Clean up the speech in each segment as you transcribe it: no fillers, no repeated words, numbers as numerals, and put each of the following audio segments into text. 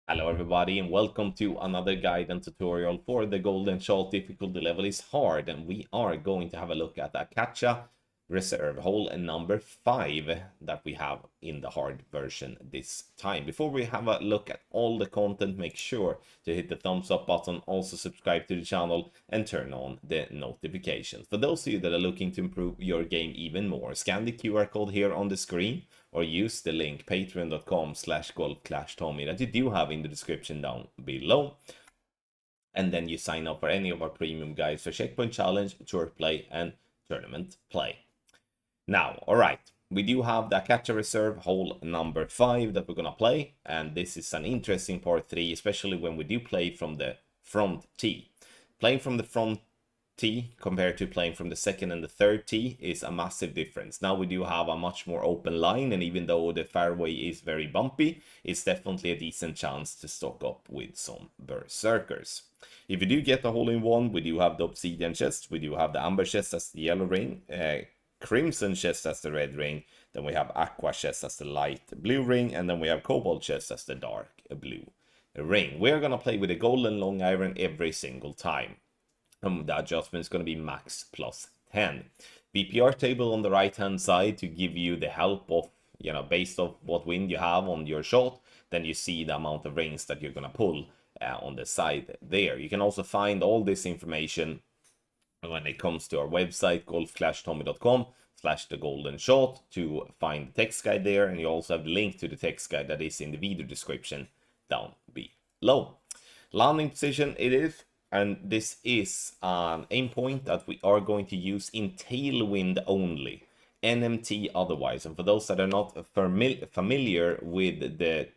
Hello everybody and welcome to another guide and tutorial for the golden shot. Difficulty level is hard and we are going to have a look at Acacia reserve hole number 5 that we have in the hard version this time. Before we have a look at all the content, make sure to hit the thumbs up button, also subscribe to the channel and turn on the notifications. For those of you that are looking to improve your game even more, scan the QR code here on the screen or use the link patreon.com/golfclashtommy that you do have in the description down below. And then you sign up for any of our premium guides for Checkpoint Challenge, Tour Play, and Tournament Play. Now, alright, we do have the Acacia Reserve hole number 5 that we're gonna play, and this is an interesting part 3, especially when we do play from the front tee. Playing from the front tee compared to playing from the second and the third tee is a massive difference. Now we do have a much more open line, and even though the fairway is very bumpy, it's definitely a decent chance to stock up with some berserkers. If you do get the hole-in-one, we do have the obsidian chest, we do have the amber chest as the yellow ring, crimson chest as the red ring, then we have aqua chest as the light blue ring, and then we have cobalt chest as the dark blue ring. We're gonna play with a golden long iron every single time. The adjustment is going to be max plus 10. BPR table on the right hand side to give you the help of, based on what wind you have on your shot, then you see the amount of rings that you're going to pull on the side there. You can also find all this information when it comes to our website, golfclashtommy.com/the golden shot, to find the text guide there, and you also have the link to the text guide that is in the video description down below. Landing position it is. And this is an aim point that we are going to use in tailwind only, NMT otherwise. And for those that are not familiar with the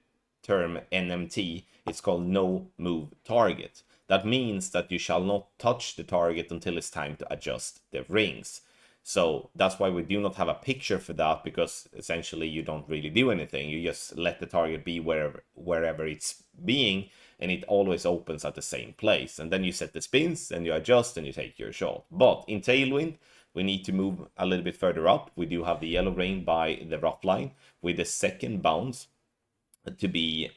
term NMT, it's called no move target. That means that you shall not touch the target until it's time to adjust the rings. So that's why we do not have a picture for that, because essentially you don't really do anything. You just let the target be wherever it's being, and it always opens at the same place. And then you set the spins, and you adjust, and you take your shot. But in tailwind, we need to move a little bit further up. We do have the yellow ring by the rough line, with the second bounce to be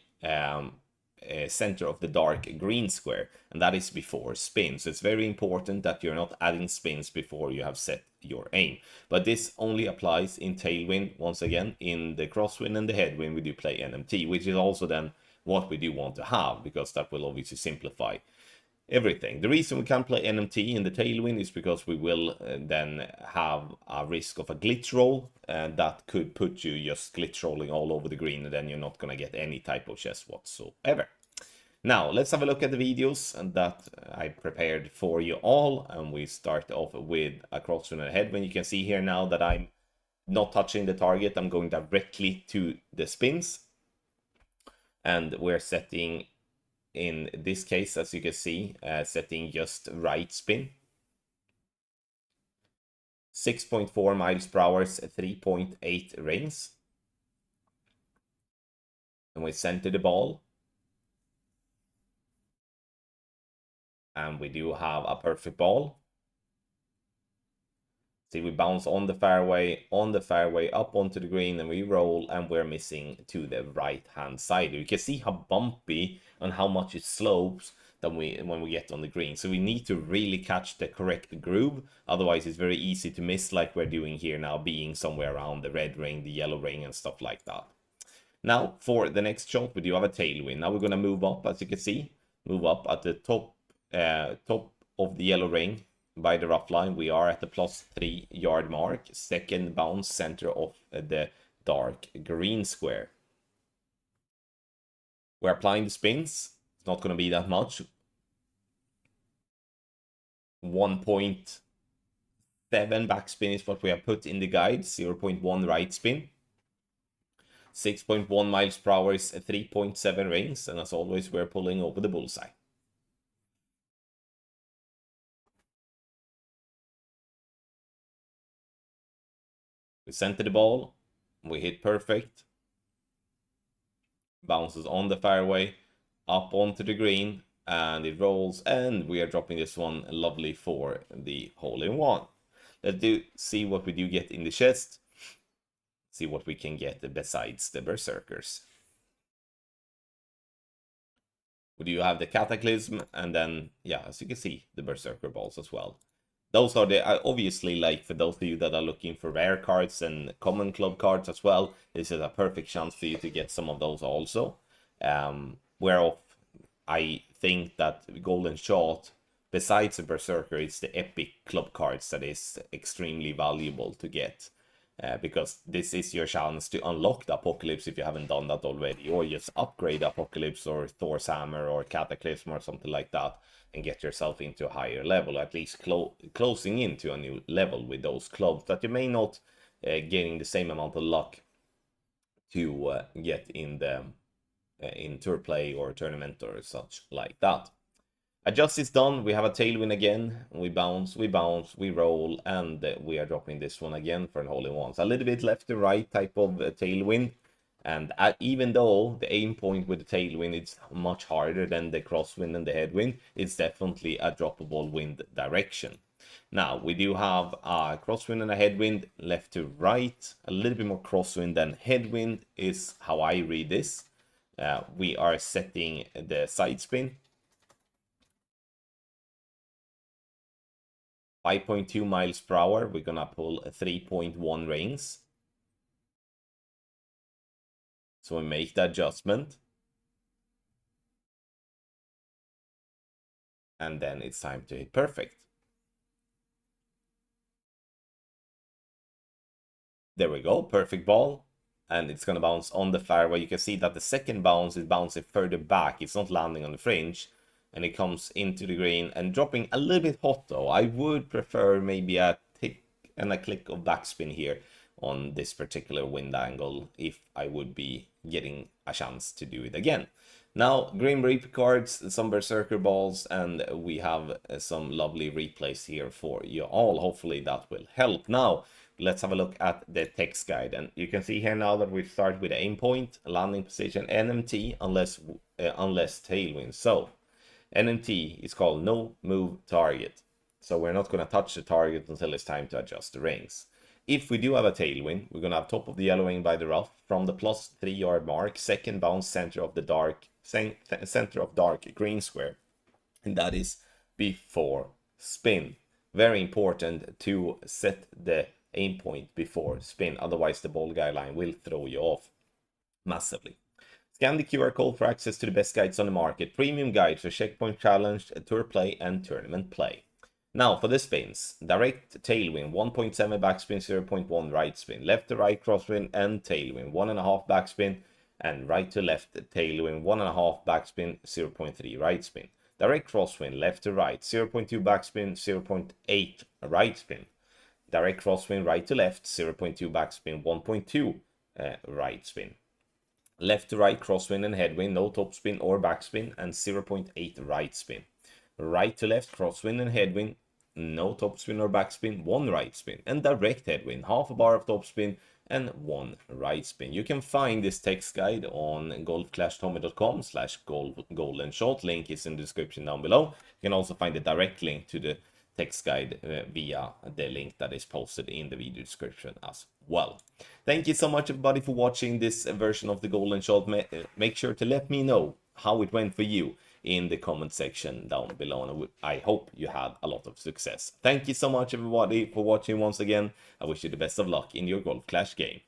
center of the dark green square, and that is before spin. So it's very important that you're not adding spins before you have set your aim. But this only applies in tailwind. Once again, in the crosswind and the headwind we do play NMT, which is also then what we do want to have, because that will obviously simplify everything. The reason we can't play NMT in the tailwind is because we will then have a risk of a glitch roll, and that could put you just glitch rolling all over the green, and then you're not going to get any type of chest whatsoever. Now, let's have a look at the videos that I prepared for you all, and we start off with a crosswind and a headwind. You can see here now that I'm not touching the target. I'm going directly to the spins, and we're setting, in this case, as you can see, setting just right spin. 6.4 miles per hour, 3.8 rings. And we center the ball. And we do have a perfect ball. See, we bounce on the fairway, up onto the green, and we roll, and we're missing to the right-hand side. You can see how bumpy and how much it slopes when we get on the green. So we need to really catch the correct groove. Otherwise, it's very easy to miss, like we're doing here now, being somewhere around the red ring, the yellow ring, and stuff like that. Now, for the next shot, we do have a tailwind. Now we're going to move up, as you can see. Move up at the top of the yellow ring by the rough line. We are at the +3 yard mark. Second bounce, center of the dark green square. We're applying the spins. It's not going to be that much. 1.7 backspin is what we have put in the guide. 0.1 right spin. 6.1 miles per hour is 3.7 rings. And as always, we're pulling over the bullseye. We center the ball. We hit perfect. Bounces on the fairway, up onto the green, and it rolls, and we are dropping this one lovely for the hole-in-one. Let's see what we do get in the chest. See what we can get besides the berserkers. We do have the Cataclysm, and then, yeah, as you can see, the Berserker Balls as well. Those are the, obviously, like, for those of you that are looking for rare cards and common club cards as well, this is a perfect chance for you to get some of those also. Whereof I think that Golden Shot, besides the Berserker, it's the epic club cards that is extremely valuable to get. Because this is your chance to unlock the Apocalypse if you haven't done that already, or just upgrade Apocalypse or Thor's Hammer or Cataclysm or something like that, and get yourself into a higher level, at least closing into a new level with those clubs that you may not getting the same amount of luck to get in the in tour play or tournament or such like that. Adjust is done. We have a tailwind again. We bounce, we roll, and we are dropping this one again for an hole in ones. A little bit left to right type of tailwind. And even though the aim point with the tailwind is much harder than the crosswind and the headwind, it's definitely a droppable wind direction. Now, we do have a crosswind and a headwind left to right. A little bit more crosswind than headwind is how I read this. We are setting the side spin. 5.2 miles per hour. We're gonna pull 3.1 rings. So we make the adjustment. And then it's time to hit perfect. There we go, perfect ball. And it's gonna bounce on the fairway. You can see that the second bounce is bouncing further back. It's not landing on the fringe. And it comes into the green and dropping a little bit hot though. I would prefer maybe a tick and a click of backspin here on this particular wind angle if I would be getting a chance to do it again. Now, Grim Reaper cards, some Berserker balls, and we have some lovely replays here for you all. Hopefully that will help. Now, let's have a look at the text guide. And you can see here now that we start with aim point, landing position, NMT, unless tailwind. So, NMT is called no move target. So we're not going to touch the target until it's time to adjust the rings. If we do have a tailwind, we're going to have top of the yellow ring by the rough from the plus 3 yard mark, second bounce center of dark green square. And that is before spin. Very important to set the aim point before spin. Otherwise the ball guideline will throw you off massively. Scan the QR code for access to the best guides on the market. Premium guides for checkpoint challenge, tour play, and tournament play. Now for the spins. Direct tailwind, 1.7 backspin, 0.1 right spin. Left to right crosswind and tailwind, 1.5 backspin. And right to left tailwind, 1.5 backspin, 0.3 right spin. Direct crosswind, left to right, 0.2 backspin, 0.8 right spin. Direct crosswind, right to left, 0.2 backspin, 1.2 right spin. Left to right crosswind and headwind, no topspin or backspin, and 0.8 right spin. Right to left crosswind and headwind, no topspin or backspin, 1 right spin. And direct headwind, half a bar of topspin and 1 right spin. You can find this text guide on golfclashtommy.com/goldenshot. Link is in the description down below. You can also find the direct link to the text guide via the link that is posted in the video description as well. Thank you so much everybody for watching this version of the Golden Shot. Make sure to let me know how it went for you in the comment section down below, and I hope you had a lot of success. Thank you so much everybody for watching once again. I wish you the best of luck in your Golf Clash game.